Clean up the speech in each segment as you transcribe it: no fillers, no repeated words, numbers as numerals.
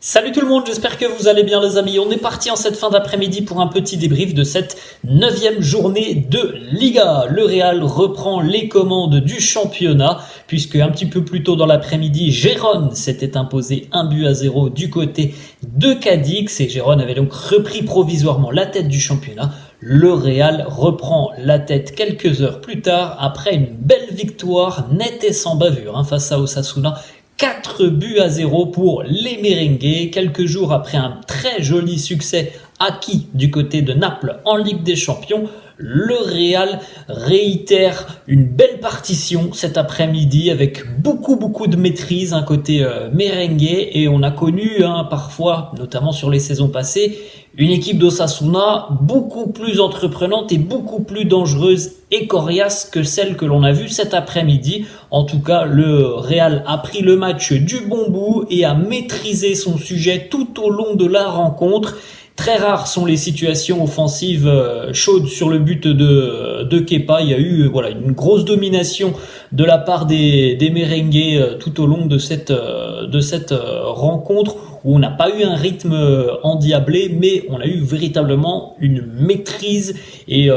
Salut tout le monde, j'espère que vous allez bien les amis. On est parti en cette fin d'après-midi pour un petit débrief de cette 9e journée de Liga. Le Real reprend les commandes du championnat puisque un petit peu plus tôt dans l'après-midi, Gérone s'était imposé 1-0 du côté de Cadix et Gérone avait donc repris provisoirement la tête du championnat. Le Real reprend la tête quelques heures plus tard après une belle victoire nette et sans bavure face à Osasuna. 4-0 pour les Merengues, quelques jours après un très joli succès acquis du côté de Naples en Ligue des Champions. Le Real réitère une belle partition cet après-midi avec beaucoup de maîtrise côté merengue et on a connu parfois, notamment sur les saisons passées, une équipe d'Osasuna beaucoup plus entreprenante et beaucoup plus dangereuse et coriace que celle que l'on a vue cet après-midi. En tout cas, le Real a pris le match du bon bout et a maîtrisé son sujet tout au long de la rencontre. Très rares sont les situations offensives chaudes sur le but de Kepa. Il y a eu une grosse domination de la part des merengues tout au long de cette rencontre où on n'a pas eu un rythme endiablé, mais on a eu véritablement une maîtrise et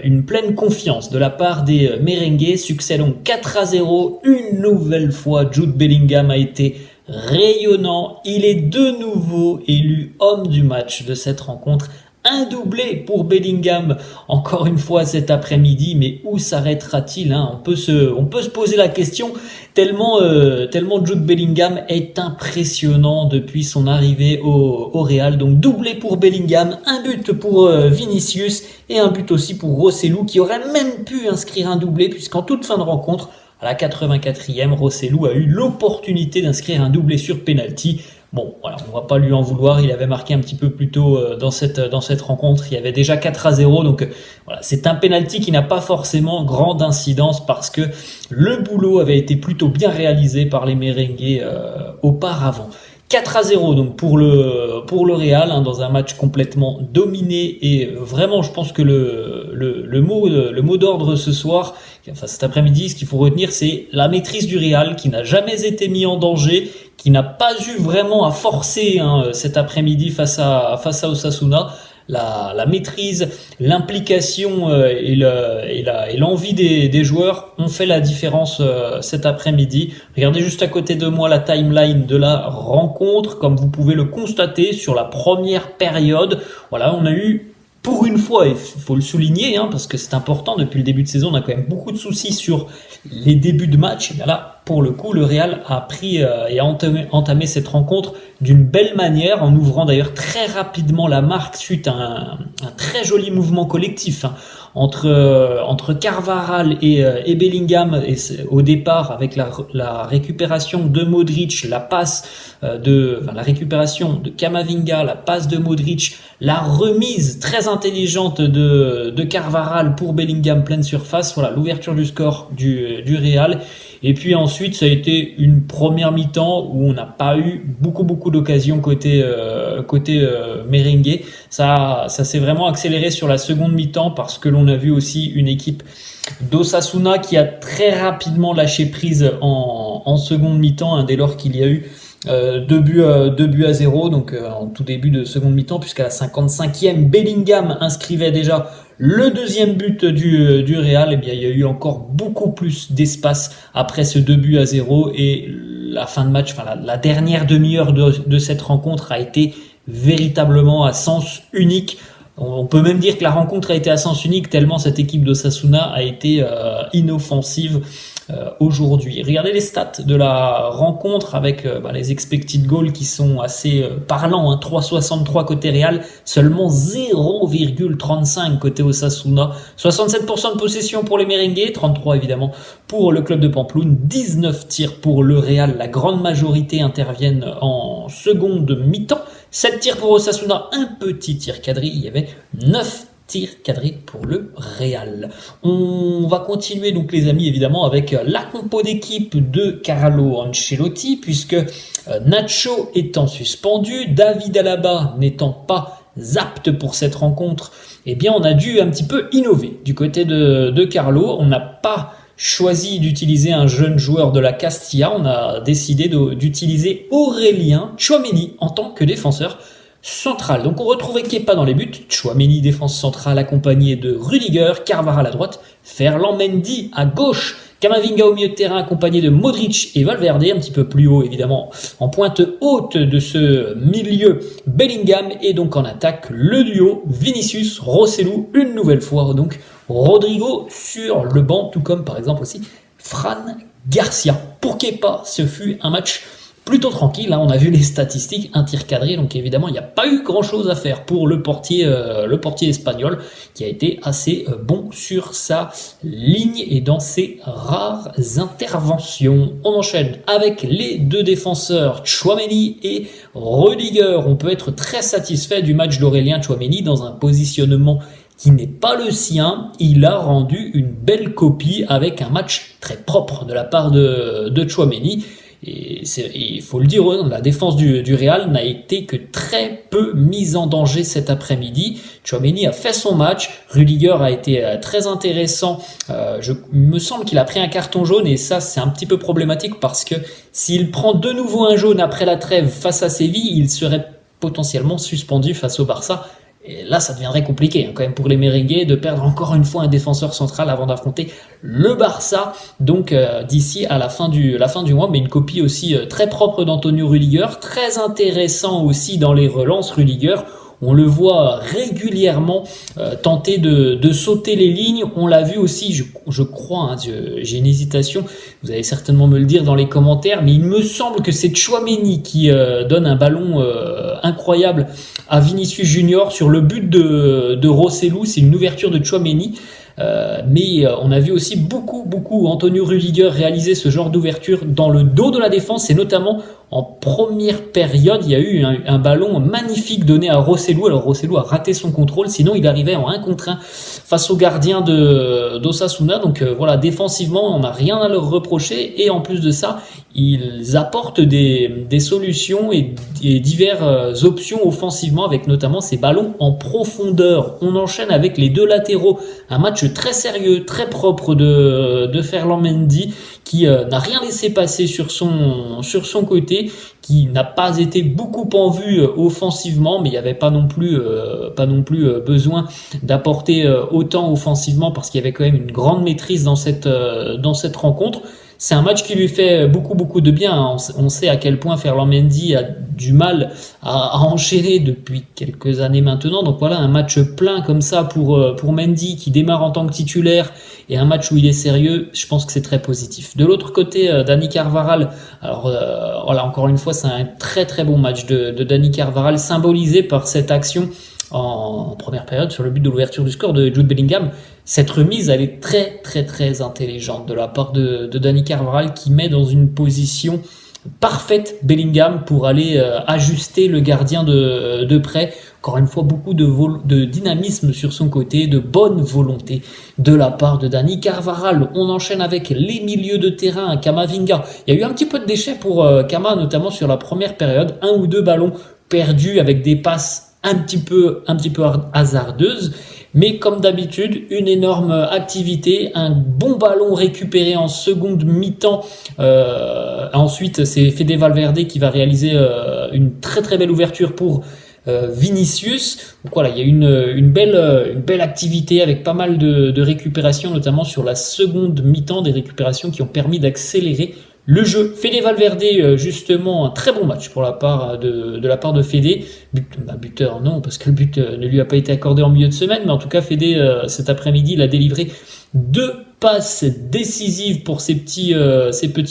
une pleine confiance de la part des merengues. Succès donc 4-0. Une nouvelle fois, Jude Bellingham a été rayonnant, il est de nouveau élu homme du match de cette rencontre. Un doublé pour Bellingham encore une fois cet après-midi, mais où s'arrêtera-t-il on peut se poser la question tellement Jude Bellingham est impressionnant depuis son arrivée au Real. Donc doublé pour Bellingham, un but pour Vinicius et un but aussi pour Rossellou qui aurait même pu inscrire un doublé puisqu'en toute fin de rencontre, à la 84e, Rossellou a eu l'opportunité d'inscrire un doublé sur penalty. Bon, voilà, on va pas lui en vouloir, il avait marqué un petit peu plus tôt dans cette rencontre, il y avait déjà 4-0, donc voilà, c'est un penalty qui n'a pas forcément grande incidence parce que le boulot avait été plutôt bien réalisé par les merengues auparavant. 4-0 donc pour le Real dans un match complètement dominé et vraiment je pense que le mot d'ordre ce soir, enfin cet après-midi, ce qu'il faut retenir c'est la maîtrise du Real qui n'a jamais été mis en danger, qui n'a pas eu vraiment à forcer cet après-midi face à Osasuna. La maîtrise, l'implication et l'envie des joueurs ont fait la différence cet après-midi. Regardez juste à côté de moi la timeline de la rencontre. Comme vous pouvez le constater sur la première période, voilà, on a eu pour une fois, il faut le souligner parce que c'est important, depuis le début de saison on a quand même beaucoup de soucis sur les débuts de match. Et bien là, pour le coup, le Real a pris et a entamé cette rencontre d'une belle manière, en ouvrant d'ailleurs très rapidement la marque suite à un très joli mouvement collectif entre Carvajal et Bellingham au départ avec la récupération de Modric, la récupération de Camavinga, la passe de Modric, la remise très intelligente de Carvajal pour Bellingham pleine surface, voilà l'ouverture du score du Real. Et puis ensuite, ça a été une première mi-temps où on n'a pas eu beaucoup d'occasions côté merengue. Ça s'est vraiment accéléré sur la seconde mi-temps parce que l'on a vu aussi une équipe d'Osasuna qui a très rapidement lâché prise en seconde mi-temps dès lors qu'il y a eu 2 buts à 0 donc en tout début de seconde mi-temps, puisqu'à la 55e Bellingham inscrivait déjà le deuxième but du Real. Et bien il y a eu encore beaucoup plus d'espace après ce 2 buts à 0 et la fin de match, la dernière demi-heure de cette rencontre a été véritablement à sens unique. On peut même dire que la rencontre a été à sens unique tellement cette équipe d'Osasuna a été inoffensive aujourd'hui. Regardez les stats de la rencontre avec les expected goals qui sont assez parlants. 3,63 côté Real, seulement 0,35 côté Osasuna. 67% de possession pour les merengues, 33 évidemment pour le club de Pampelune, 19 tirs pour le Real. La grande majorité interviennent en seconde mi-temps. 7 tirs pour Osasuna, un petit tir cadré. Il y avait 9 tirs cadrés pour le Real. On va continuer donc les amis évidemment avec la compo d'équipe de Carlo Ancelotti, puisque Nacho étant suspendu, David Alaba n'étant pas apte pour cette rencontre, eh bien on a dû un petit peu innover du côté de Carlo. On n'a pas choisi d'utiliser un jeune joueur de la Castilla. On a décidé d'utiliser Aurélien Tchouaméni en tant que défenseur central. Donc on retrouvait Kepa dans les buts, Tchouaméni défense centrale accompagné de Rudiger, Carvajal à droite, Ferland Mendy à gauche, Camavinga au milieu de terrain accompagné de Modric et Valverde, un petit peu plus haut évidemment en pointe haute de ce milieu Bellingham, et donc en attaque le duo Vinicius Rossellou, une nouvelle fois donc Rodrigo sur le banc, tout comme par exemple aussi Fran Garcia. Pour Kepa, ce fut un match plutôt tranquille, hein. On a vu les statistiques, un tir cadré, donc évidemment il n'y a pas eu grand chose à faire pour le portier espagnol, qui a été assez bon sur sa ligne et dans ses rares interventions. On enchaîne avec les deux défenseurs Tchouaméni et Rudiger. On peut être très satisfait du match d'Aurélien Tchouaméni dans un positionnement qui n'est pas le sien. Il a rendu une belle copie avec un match très propre de la part de Tchouaméni. Et il faut le dire, la défense du Real n'a été que très peu mise en danger cet après-midi. Tchouaméni a fait son match, Rudiger a été très intéressant. Il me semble qu'il a pris un carton jaune et ça c'est un petit peu problématique parce que s'il prend de nouveau un jaune après la trêve face à Séville, il serait potentiellement suspendu face au Barça. Et là, ça deviendrait compliqué quand même pour les Merengues de perdre encore une fois un défenseur central avant d'affronter le Barça. Donc d'ici à la fin du mois, mais une copie aussi très propre d'Antonio Rudiger, très intéressant aussi dans les relances. Rudiger, on le voit régulièrement tenter de sauter les lignes. On l'a vu aussi, je crois, hein, j'ai une hésitation, vous allez certainement me le dire dans les commentaires, mais il me semble que c'est Tchouaméni qui donne un ballon incroyable à Vinicius Junior sur le but de Rossellou. C'est une ouverture de Tchouaméni. Mais on a vu aussi beaucoup Antonio Rudiger réaliser ce genre d'ouverture dans le dos de la défense, et notamment en première période, il y a eu un ballon magnifique donné à Rossellou. Alors Rossellou a raté son contrôle, sinon il arrivait en 1 contre 1 face au gardien d'Osasuna. Donc voilà, défensivement, on n'a rien à leur reprocher, et en plus de ça, ils apportent des solutions et diverses options offensivement, avec notamment ces ballons en profondeur. On enchaîne avec les deux latéraux, un match très sérieux, très propre de Ferland Mendy, qui n'a rien laissé passer sur son côté, qui n'a pas été beaucoup en vue offensivement, mais il n'y avait pas non plus besoin d'apporter autant offensivement, parce qu'il y avait quand même une grande maîtrise dans cette rencontre. C'est un match qui lui fait beaucoup de bien. On sait à quel point Ferland Mendy a du mal à enchaîner depuis quelques années maintenant. Donc voilà, un match plein comme ça pour Mendy, qui démarre en tant que titulaire, et un match où il est sérieux, je pense que c'est très positif. De l'autre côté, Dani Carvajal, alors voilà, encore une fois, c'est un très bon match de Dani Carvajal, symbolisé par cette action en première période sur le but de l'ouverture du score de Jude Bellingham. Cette remise, elle est très intelligente de la part de Dani Carvajal, qui met dans une position parfaite Bellingham pour aller ajuster le gardien de près. Encore une fois, beaucoup de dynamisme sur son côté, de bonne volonté de la part de Dani Carvajal. On enchaîne avec les milieux de terrain. Camavinga, il y a eu un petit peu de déchets pour Cama, notamment sur la première période, 1 ou 2 ballons perdus avec des passes un petit peu hasardeuses. Mais comme d'habitude, une énorme activité, un bon ballon récupéré en seconde mi-temps. Ensuite, c'est Fede Valverde qui va réaliser une très belle ouverture pour Vinicius. Donc voilà, il y a une belle activité avec pas mal de récupérations, notamment sur la seconde mi-temps, des récupérations qui ont permis d'accélérer le jeu. Fede Valverde, justement, un très bon match pour la part de la part de Fede. Buteur, non, parce que le but ne lui a pas été accordé en milieu de semaine, mais en tout cas, Fede, cet après-midi, il a délivré 2 passes décisives pour ses petits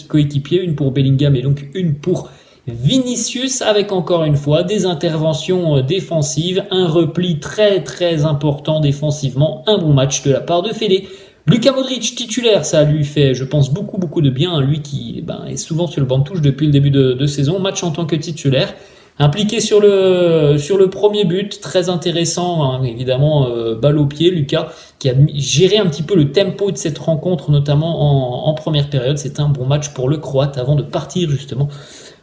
coéquipiers, une pour Bellingham et donc une pour Vinicius, avec encore une fois des interventions défensives, un repli très important défensivement, un bon match de la part de Fede. Luka Modric titulaire, ça lui fait, je pense, beaucoup de bien, lui qui est souvent sur le banc de touche depuis le début de saison. Match en tant que titulaire, impliqué sur le premier but, très intéressant, hein, évidemment, balle au pied. Luka qui a géré un petit peu le tempo de cette rencontre, notamment en première période. C'est un bon match pour le Croate avant de partir justement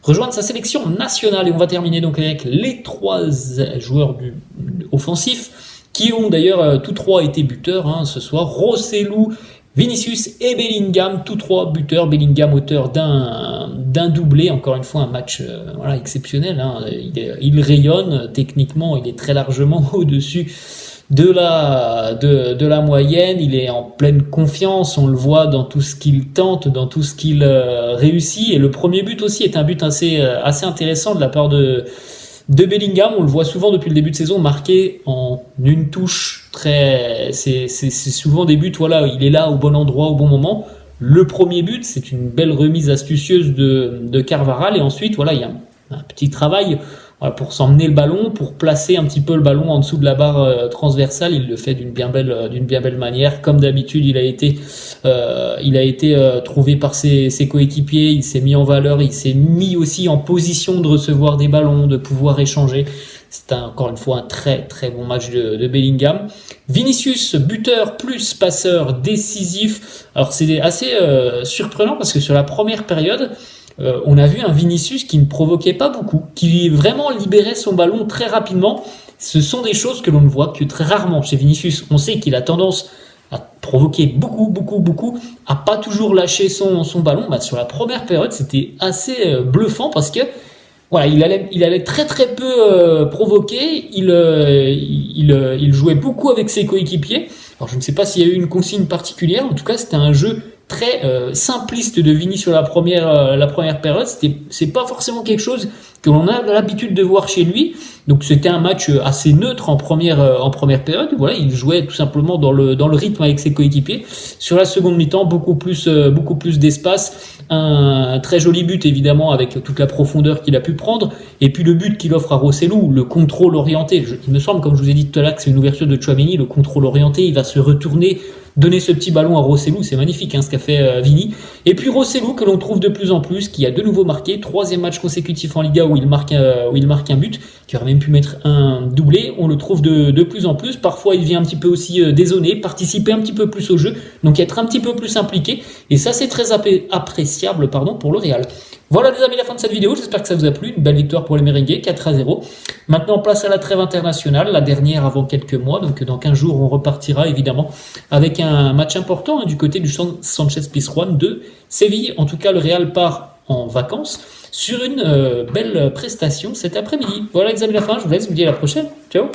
rejoindre sa sélection nationale. Et on va terminer donc avec les 3 joueurs offensifs, qui ont d'ailleurs tous 3 été buteurs ce soir. Rossellou, Vinicius et Bellingham, tous trois buteurs. Bellingham auteur d'un doublé, encore une fois un match voilà, exceptionnel. Hein. Il rayonne techniquement, il est très largement au-dessus de la moyenne. Il est en pleine confiance, on le voit dans tout ce qu'il tente, dans tout ce qu'il réussit. Et le premier but aussi est un but assez intéressant de la part de Bellingham. On le voit souvent depuis le début de saison marqué en une touche. C'est souvent des buts, voilà, il est là au bon endroit au bon moment. Le premier but, c'est une belle remise astucieuse de Carvajal, et ensuite voilà, il y a un petit travail, voilà, pour s'emmener le ballon, pour placer un petit peu le ballon en dessous de la barre transversale. Il le fait d'une bien belle manière. Comme d'habitude, il a été trouvé par ses coéquipiers. Il s'est mis en valeur. Il s'est mis aussi en position de recevoir des ballons, de pouvoir échanger. C'est encore une fois un très très bon match de Bellingham. Vinicius, buteur plus passeur décisif. Alors c'est assez surprenant parce que sur la première période, on a vu un Vinicius qui ne provoquait pas beaucoup, qui vraiment libérait son ballon très rapidement. Ce sont des choses que l'on ne voit que très rarement chez Vinicius. On sait qu'il a tendance à provoquer beaucoup, à pas toujours lâcher son ballon. Bah, sur la première période, c'était assez bluffant parce que voilà, il allait très très peu provoquer. Il jouait beaucoup avec ses coéquipiers. Alors je ne sais pas s'il y a eu une consigne particulière. En tout cas, c'était un jeu très simpliste de Vini sur la première période. C'est pas forcément quelque chose que l'on a l'habitude de voir chez lui. Donc c'était un match assez neutre en première période. Voilà, il jouait tout simplement dans le rythme avec ses coéquipiers. Sur la seconde mi-temps, beaucoup plus d'espace. Un très joli but évidemment avec toute la profondeur qu'il a pu prendre, et puis le but qu'il offre à Rossellou, le contrôle orienté. Il me semble, comme je vous ai dit tout à l'heure, que c'est une ouverture de Tchouaméni, le contrôle orienté, il va se retourner, donner ce petit ballon à Rossellou, c'est magnifique ce qu'a fait Vini. Et puis Rossellou que l'on trouve de plus en plus, qui a de nouveau marqué, 3e match consécutif en Liga où il marque un but, qui aurait même pu mettre un doublé. On le trouve de plus en plus, parfois il vient un petit peu aussi dézonner, participer un petit peu plus au jeu, donc être un petit peu plus impliqué, et ça c'est très appréciable pour le Real. Voilà les amis, la fin de cette vidéo, j'espère que ça vous a plu. Une belle victoire pour les Merengues, 4-0. Maintenant place à la trêve internationale, la dernière avant quelques mois, donc dans 15 jours on repartira évidemment avec un match important du côté du Sanchez Pizjuán de Séville. En tout cas le Real part en vacances sur une belle prestation cet après-midi. Voilà les amis, la fin, je vous laisse, je vous dis à la prochaine, ciao.